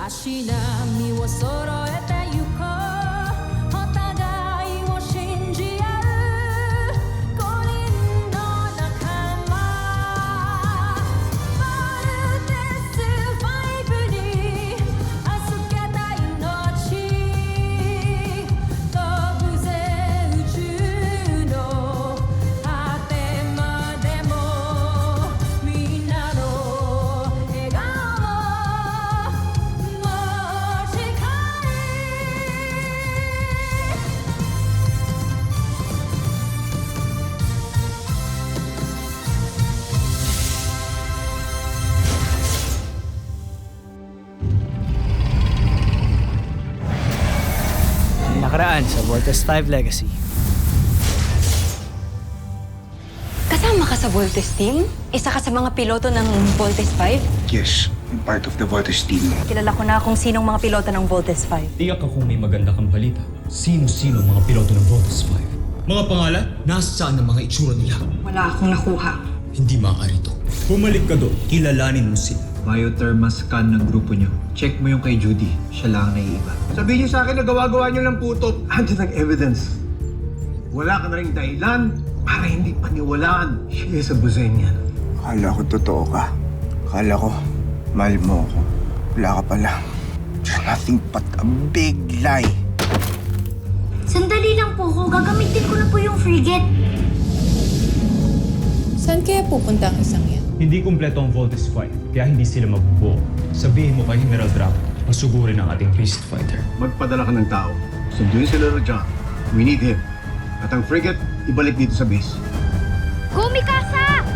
足並みを揃えてゆこうお互いを信じ合う5人の仲間バルテス5に預けた命飛ぶぜ宇宙の果てまでもみんなの笑顔持ち帰Nakaraan sa Voltes 5 Legacy. Kasama ka sa Voltes team? Isa ka sa mga piloto ng Voltes 5? Yes, I'm part of the Voltes team. Kilala ko na kung sinong mga piloto ng Voltes 5. Tiyak ako may maganda kang balita. Sino-sino ang mga piloto ng Voltes 5? Mga pangalan? Nasaan ang mga itsura nila? Wala akong nakuha. Hindi maaari to. Bumalik ka doon. Kilalanin mo sila. Biothermal scan ng grupo nyo. Check mo yung kay Judy. Siya lang ang naiiba. Sabihin nyo sa akin na gawa-gawa nyo lang putot. Andiyan ang evidence. Wala ka na rin dahilan para hindi paniwalaan. She is a Buzenian. Akala ko totoo ka. Akala ko, mahal mo ako. Wala ka pala. You're nothing but a big lie. Sandali lang po ko. Gagamitin ko na po yung frigate. Saan kaya pupunta ang isang yan? Hindi kumpleto ang Voltes 5, kaya hindi sila mabubuo. Sabihin mo kay Emerald Draco, masugurin ang ating Beast Fighter. Magpadala ka ng tao. Sunduin sila na John. We need him. At ang frigate, ibalik dito sa base. Kumikasa!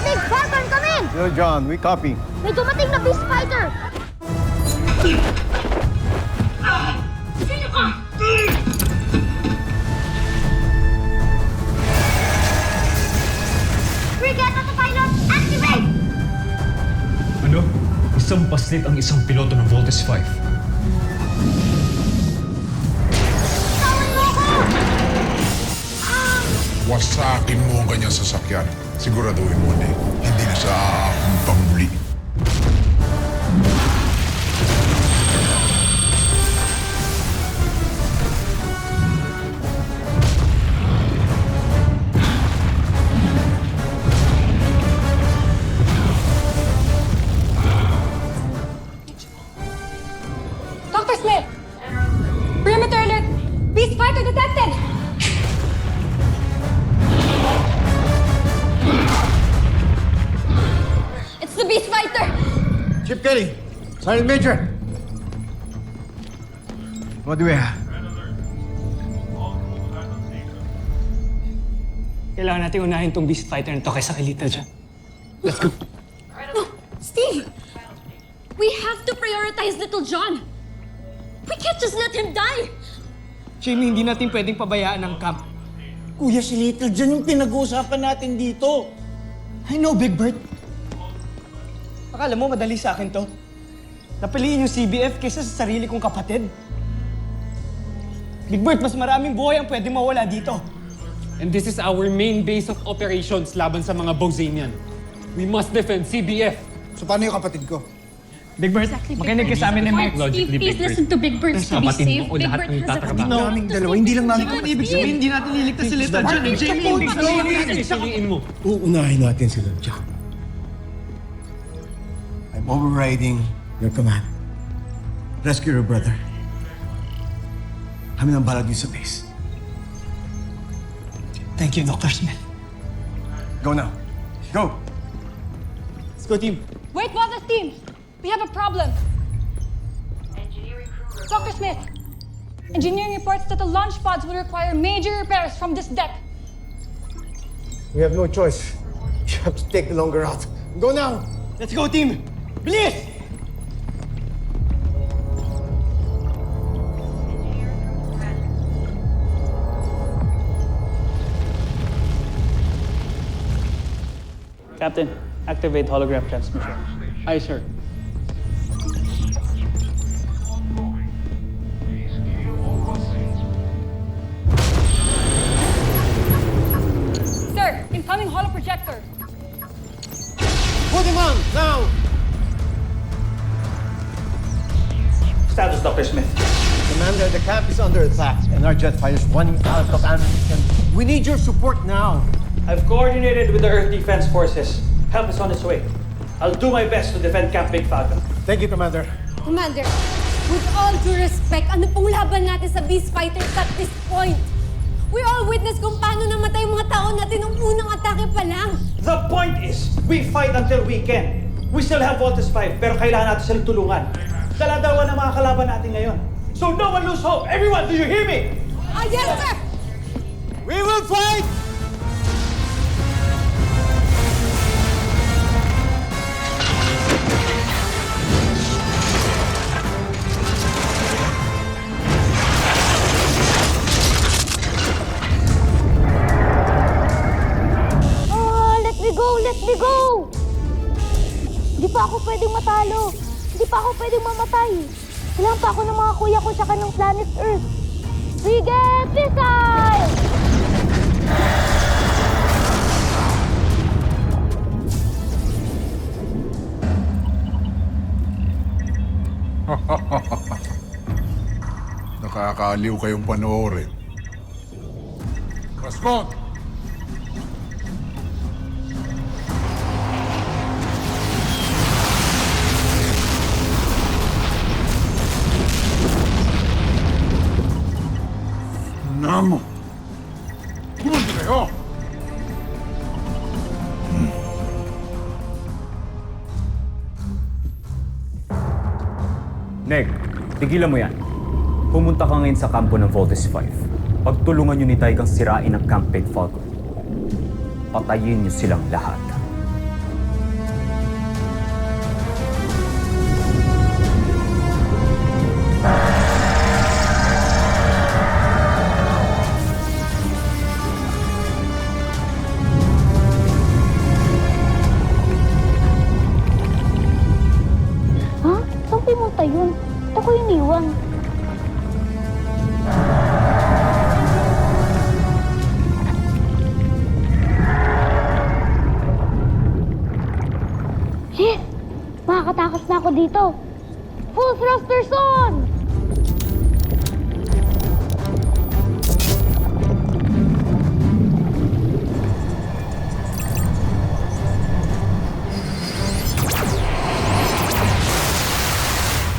Big Falcon, come in! Hello, John. We copy. May dumating na Beast Fighter! Sino ka? Frigate Autopilot, activate! Ano? Isang paslit ang isang piloto ng Voltes 5. Tawan mo ko! Wasakin mo ang kanyang sasakyan. Siguraduhin mo na hindi na sa aakong pamuli. Dr. Smith! Perimeter alert! Beast Fighter detected! It's the Beast Fighter! Chip Kelly. Sergeant Major. What do we have? Kailangan natin unahin tong Beast Fighter na to kaysa kay Little John. Let's go. No, Steve! We have to prioritize Little John! We can't just let him die! Jamie, hindi natin pwedeng pabayaan ang camp. Kuya, si Little John yung pinag-uusapan natin dito. I know, Big Bird. Akala mo madali sa akin to? Napiliin yung CBF kaysa sa sarili kong kapatid. Big Bird, mas maraming buhay ang pwede mawala dito. And this is our main base of operations laban sa mga Bozanian. We must defend CBF. So paano yung kapatid ko? Big Bird, makinig ka sa amin ni Mike. Steve, please listen to Big Bird to be safe. Big Bird has a Kapatid naming dalawa, hindi lang namin kapatid. Ibig sabihin, hindi natin liligtas si Little John. Jamie, ibig sabihin, Piliin mo. Uunahin natin sila, John. I'm overriding your command. Rescue your brother. Kami nang balag sa base. Thank you, Dr. Smith. Go now. Go! Let's go, team. Wait, Voltes team! We have a problem. Dr. Smith, engineering reports that the launch pods will require major repairs from this deck. We have no choice. You have to take the longer route. Go now! Let's go, team! Bilis! Captain, activate hologram transmission. Aye, sir. Sir, incoming holoprojector. Put him on, now! Status, Dr. Smith. Commander, the camp is under attack and our jet fighters running out of ammunition. We need your support now. I've coordinated with the Earth Defense Forces. Help is on its way. I'll do my best to defend Camp Big Falcon. Thank you, Commander. Commander, with all due respect, ano pong laban natin sa Beast Fighters at this point? We all witness kung paano namatay yung mga tao natin nung unang atake pa lang. The point is, we fight until we can. We still have Voltes 5, pero kailangan natin silang tulungan. Dala-dalawa na mga kalaban natin ngayon. So no one lose hope. Everyone, do you hear me? Yes, sir! We will fight! Let me go! Hindi pa ako pwedeng matalo. Hindi pa ako pwedeng mamatay. Kailangan pa ako ng mga kuya ko tsaka ng planet Earth. Sige, missile! Nakakaaliw kayong panoorin. Pasmon! Namo! Kumunti kayo! Neg, tigilan mo yan. Pumunta ka ngayon sa kampo ng Voltes 5. Pagtulungan nyo ni Taigang sirain ang Camp Big Falcon. Patayin nyo silang lahat. Yun. Ito ko iniwan. Shit! Makakatakas na ako dito. Full thrusters on!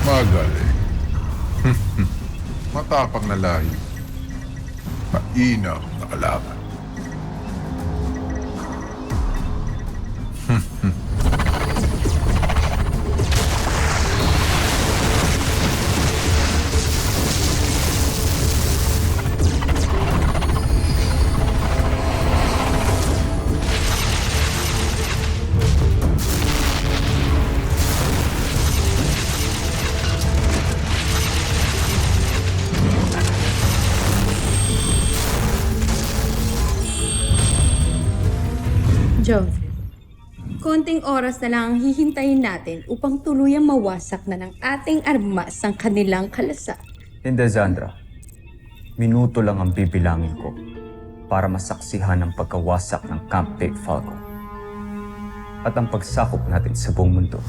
Magaling. Matapang na lahi. Mainam na kalaban. Joseph, konting oras na lang ang hihintayin natin upang tuluyang mawasak na ng ating armas ang kanilang kalasag. Hindi, Zandra. Minuto lang ang bibilangin ko para masaksihan ang pagkawasak ng Camp Big Falcon at ang pagsakop natin sa buong mundo.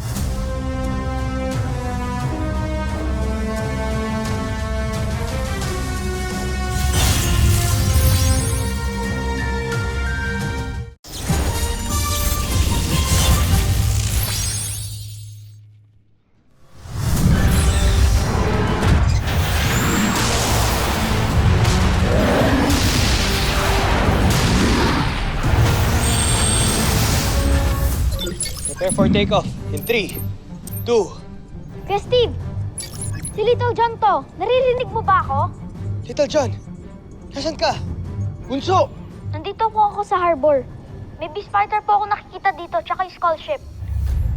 Prepare for takeoff in 3, 2... Kaya Steve, si Little John to. Naririnig mo ba ako? Little John, nasan ka? Bunso! Nandito po ako sa harbor. May beast fighter po ako nakikita dito, tsaka yung skull ship.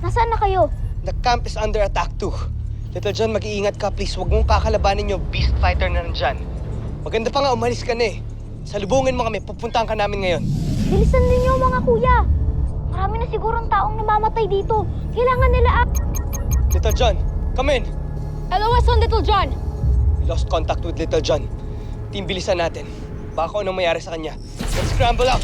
Nasaan na kayo? The camp is under attack too. Little John, mag-iingat ka please. Huwag mong kakalabanin yung beast fighter na nandyan. Maganda pa nga, umalis ka na eh. Salubungin mo kami, pupuntahan ka namin ngayon. Bilisan ninyo mga kuya. Marami na sigurong taong namamatay dito. Kailangan nila Little John, come in. LOS on Little John! We lost contact with Little John. Team, bilisan natin. Baka kung anong mayari sa kanya. Let's scramble up!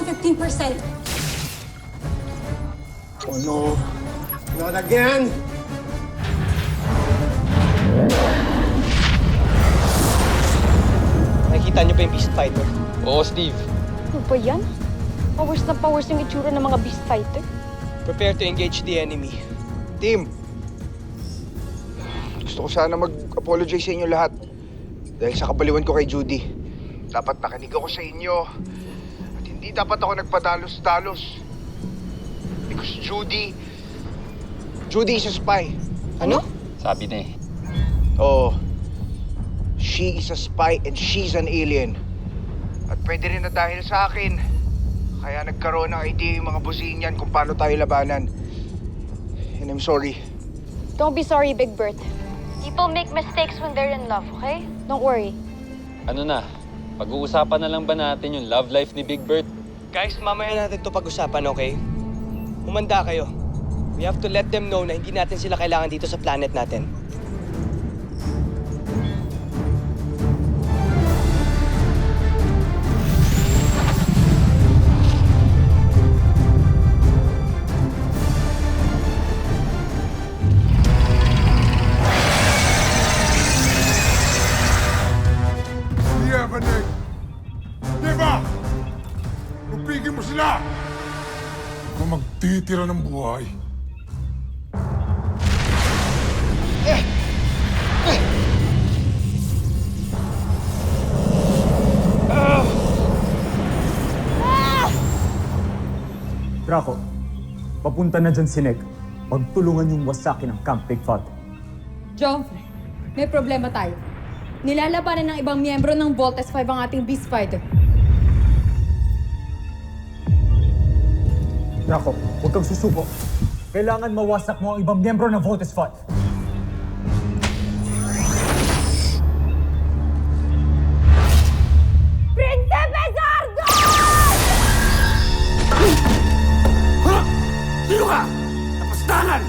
15%. Oh no! Not again! Nakikita niyo ba yung Beast Fighter? Oo, Steve. Ano ba yan? Powers na powers yung itsura ng mga beast fighter. Prepare to engage the enemy. Team, gusto ko sana mag-apologize sa inyo lahat. Dahil sa kabaliwan ko kay Judy. Dapat nakinig ako sa inyo. At hindi dapat ako nagpadalos-dalos. Because Judy is a spy. Ano? Sabi na eh. Oo. She is a spy and she's an alien. At pwede rin na dahil sa akin. Kaya nagkaroon ng idea yung mga businyan kung paano tayo labanan. And I'm sorry. Don't be sorry, Big Bird. People make mistakes when they're in love, okay? Don't worry. Ano na? Pag-uusapan na lang ba natin yung love life ni Big Bird? Guys, mamaya natin to pag-usapan, okay? Humanda kayo. We have to let them know na hindi natin sila kailangan dito sa planet natin. Yevanek! Diba? Lupigin mo sila! Kung magtitira ng buhay. Draco, papunta na dyan si Nick. Pagtulungan yung wasakin ng Camp Big Father. Joffrey, may problema tayo. Nilalabanan ng ibang miyembro ng Voltes 5 ang ating Beast Fighter. Draco, huwag kang susuko. Kailangan mawasak mo ang ibang miyembro ng Voltes 5. Prinsipe Sardo! Sino ka? Napastangan!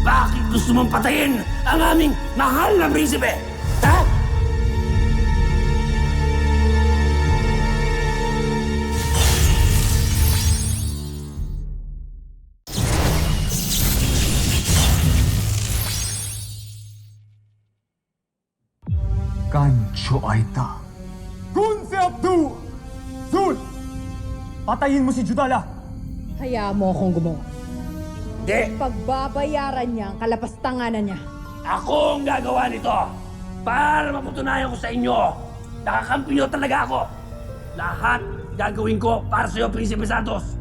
Bakit gusto mong patayin ang aming mahal na prinsipe? Ha? Gancho Aita. Kunse Abdu! Zul! Patayin mo si Judala! Hayaan mo akong gumawa. Hindi! Pagbabayaran niya ang kalapastanganan niya. Ako ang gagawa nito! Para mapatunayan ko sa inyo, nakakampi nyo talaga ako! Lahat gagawin ko para sa'yo, Prinsipe Santos!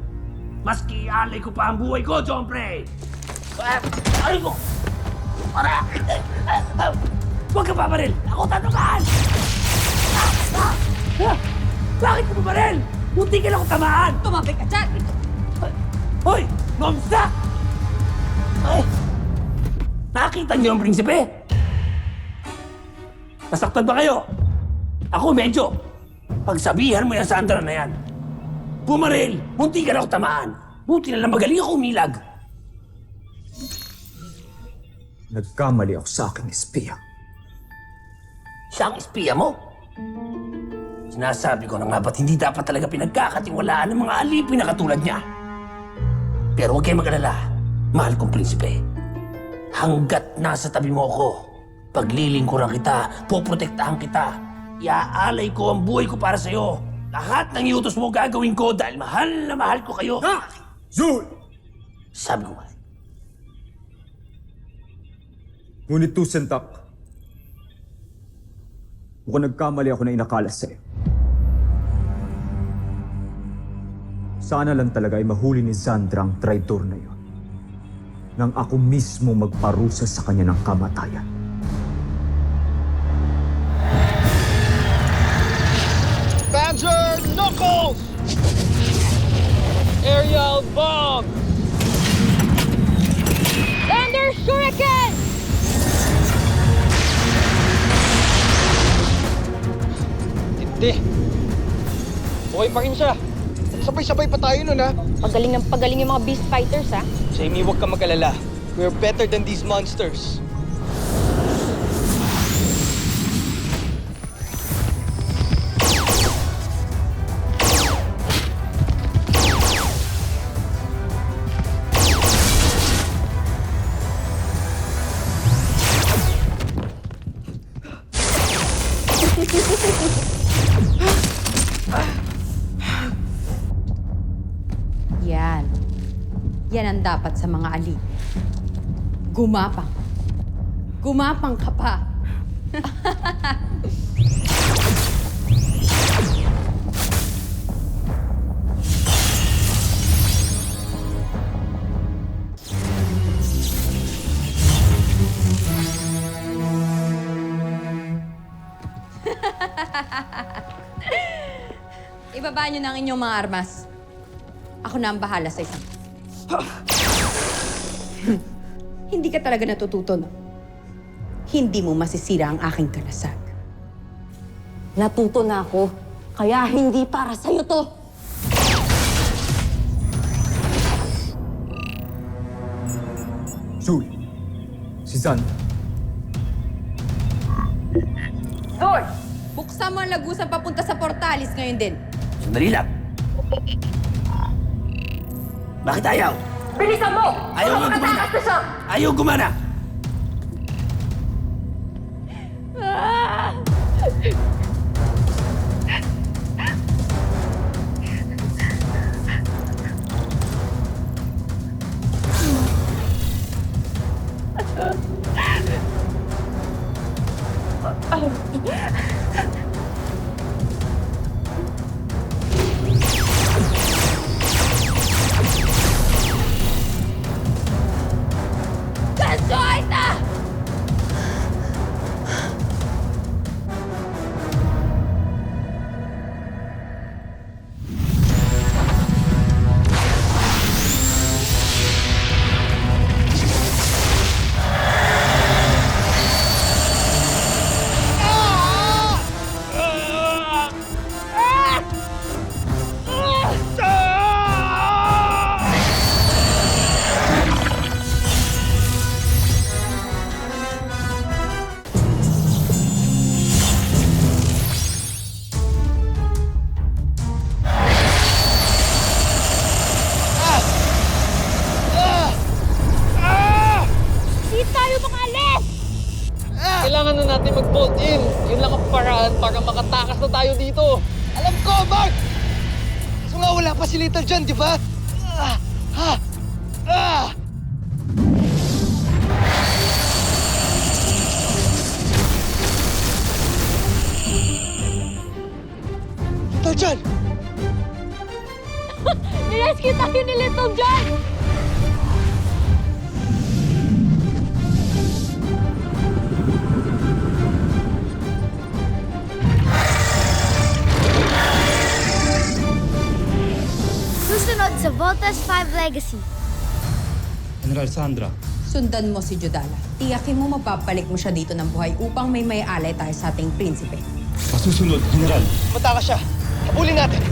Maski ialay ko pa ang buhay ko, John Prey! Ay ko! Para! Huwag ka pabaril! Ako tatangaan! Bakit ka pabaril? Munti ka lang ako tamaan! Tumapik ka dyan! Hoy! Nomsta! Ay! Nakita niyo ang prinsipe? Nasaktan ba kayo? Ako medyo. Pagsabihan mo yan sa Andra na yan. Bumaril! Munti ka lang ako tamaan! Buti na lang magaling ako umilag. Nagkamali ako sa aking espiya. Siya ang espiya mo? Sinasabi ko na nga ba't hindi dapat talaga pinagkakatiwalaan ng mga alipin na katulad niya? Pero huwag kayong mag-alala, mahal kong prinsipe. Hanggat nasa tabi mo ako, paglilingkuran kita, poprotektahan kita, iaalay ko ang buhay ko para sa'yo. Lahat ng iutos mo gagawin ko dahil mahal na mahal ko kayo. Ha! Zul! Sabi ko nga. Ngunit Tusentak, mukhang nagkamali ako na inakalas sa'yo. Sana lang talaga ay mahuli ni Zandra ang traidor na yon. Nang ako mismo magparusa sa kanya ng kamatayan. Panzer Knuckles! Aerial Bomb! Thunder Shuriken! Hindi. Okay pa rin siya. Sabay-sabay pa tayo nun, ha? Pagaling yung mga beast fighters, ha? Jamie, huwag ka mag-alala. We're better than these monsters. dapat sa mga alip. Gumapang. Gumapang ka pa. Ibaba niyo na ang inyong mga armas. Ako na ang bahala sa isang. Hindi ka talaga natututo, no? Hindi mo masisira ang aking kalasag. Natuto na ako, kaya hindi para sa'yo to. Julie, si Zan. Lord! Buksan mo ang lagusan papunta sa Portalis ngayon din. Sandali lang. Bakit ayaw? Bilisan mo! Ayaw nga gumana! Ayaw gumana! Gansoita! Di tayo makaalis! Kailangan na natin mag-bolt in. Yun lang ang paraan para makatakas na tayo dito. Alam ko, Mark! So nga wala pa si Little John, di ba? Little John! Nirescue tayo ni Little John! Susunod sa Voltas 5 Legacy. General Sandra. Sundan mo si Judala. Tiyakin mo mapapalik mo siya dito ng buhay upang may alay tayo sa ating prinsipe. Masusunod, General. Mata ka siya. Habulin natin.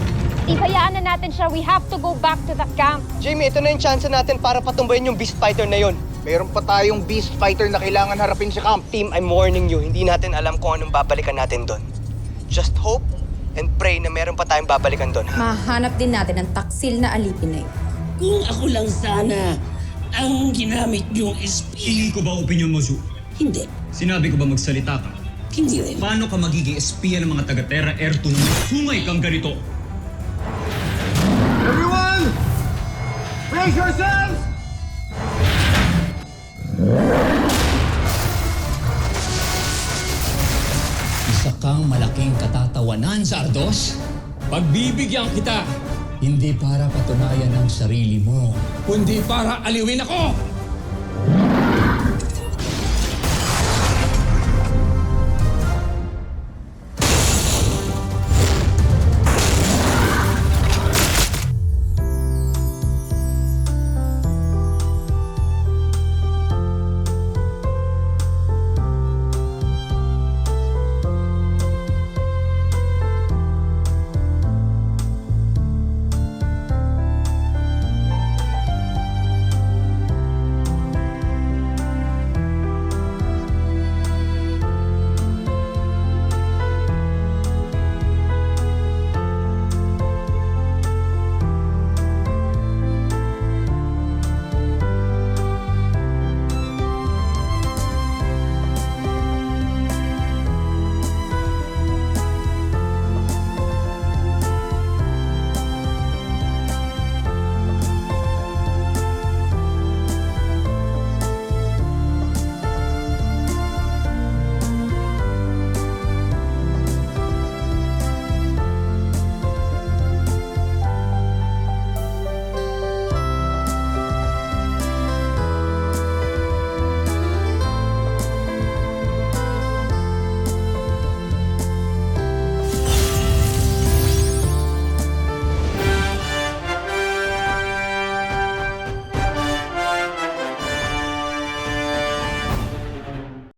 Ibayaan na natin siya. We have to go back to the camp. Jamie, ito na yung chance natin para patumbayin yung Beast Fighter na yon. Meron pa tayong Beast Fighter na kailangan harapin sa camp. Team, I'm warning you. Hindi natin alam kung anong babalikan natin doon. Just hope and pray na meron pa tayong babalikan doon. Mahanap din natin ang taksil na alipin na yun. Kung ako lang sana ang ginamit yung SP. Tingin ko ba opinion mo, Zu? Hindi. Sinabi ko ba magsalita ka? Hindi rin. Paano ka magiging espiya ng mga taga-Terra Air 2 na may sungay kang ganito? Everyone! Brace yourselves! Isa kang malaking katatawanan, Zardos. Pagbibigyan kita, hindi para patunayan ang sarili mo, kundi para aliwin ako!